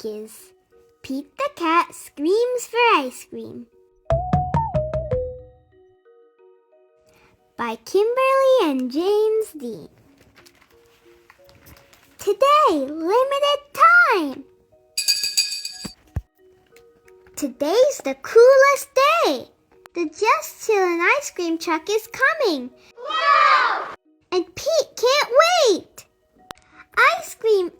truck is. Pete the cat screams for ice cream. By Kimberly and James Dean. Today, limited time. Today's the coolest day. The Just Chillin' ice cream truck is coming. Wow! And Pete can't wait. Ice cream,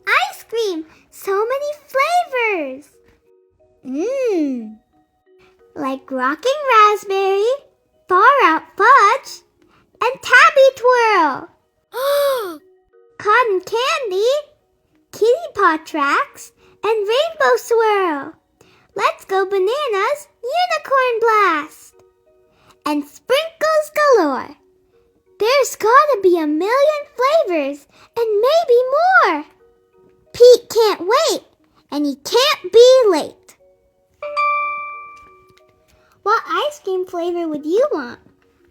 so many flavors. Like rocking raspberry, far out fudge, and tabby twirl. Cotton candy, kitty paw tracks, and rainbow swirl. Let's go bananas, unicorn blast. And sprinkles galore. There's gotta be a million flavors and maybe more. Pete can't wait, and he can't be late. What ice cream flavor would you want?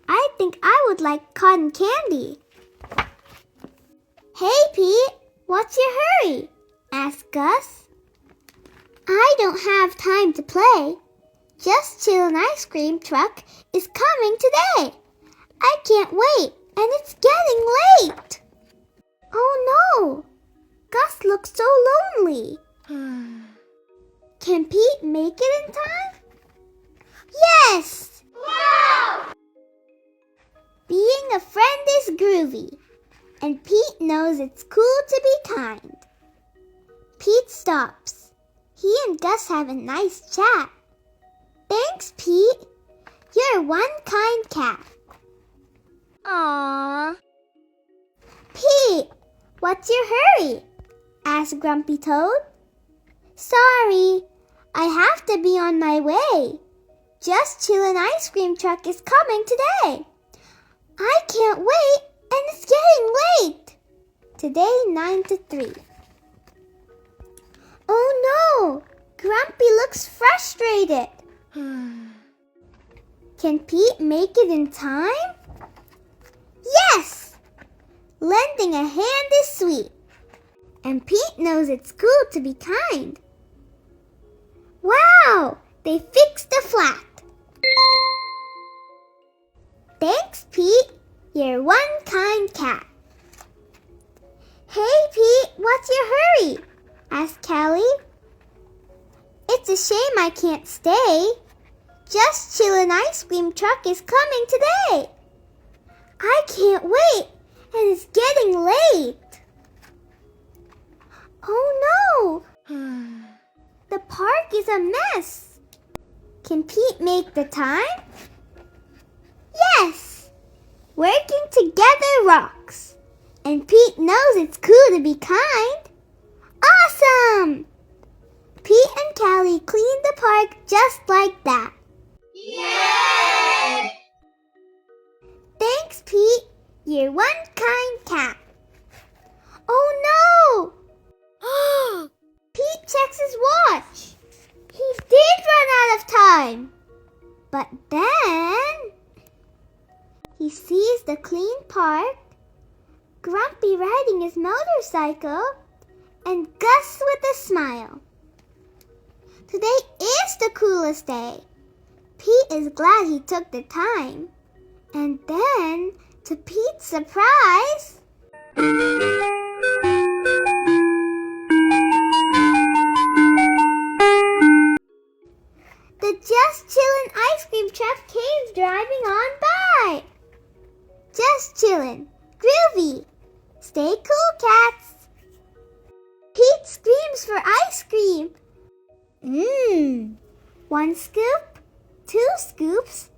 I think I would like cotton candy. Hey, Pete, what's your hurry? Asked Gus. I don't have time to play. Just Chillin' ice cream truck is coming today. I can't wait, and it's getting late. Oh no, Gus looks so lonely. Can Pete make it in time? Yes! Wow! Being a friend is groovy, and Pete knows it's cool to be kind. Pete stops. He and Gus have a nice chat. Thanks, Pete. You're one kind cat. Aww. Pete, what's your hurry? Asked Grumpy Toad. Sorry, I have to be on my way. Just Chillin' ice cream truck is coming today. I can't wait, and it's getting late. Today, 9 to 3. Oh no, Grumpy looks frustrated. Can Pete make it in time? Yes! Lending a hand is sweet. And Pete knows it's cool to be kind. Wow! They fixed the flat. Thanks, Pete. You're one kind cat. Hey, Pete, what's your hurry? Asked Callie. It's a shame I can't stay. Just Chillin' ice cream truck is coming today. I can't wait, and it's getting late. Oh no! The park is a mess. Can Pete make the time? Yes! Working together rocks. And Pete knows it's cool to be kind. Awesome! Pete and Callie cleaned the park just like that. Yay! Thanks, Pete. You're one kind cat. Oh no! Pete checks his watch. He did run out of time. But then he sees the clean park, Grumpy riding his motorcycle, and Gus with a smile. Today is the coolest day. Pete is glad he took the time. And then, to Pete's surprise, the Just Chillin' ice cream truck came driving on by. Just chillin', groovy. Stay cool, cats. Pete screams for ice cream. One scoop, 2 scoops,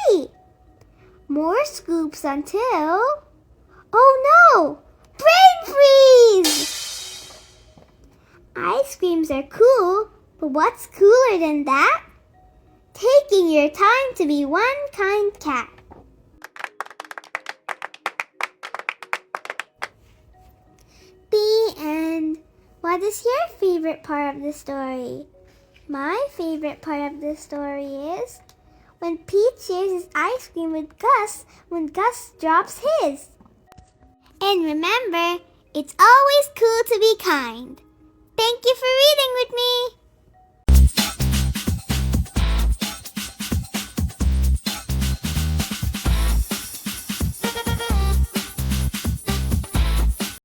3. More scoops until... Oh no! Brain freeze! Ice creams are cool, but what's cooler than that? Taking your time to be one kind cat. The end. What is your favorite part of the story? My favorite part of the story is when Pete shares his ice cream with Gus when Gus drops his. And remember, it's always cool to be kind. Thank you for reading with me.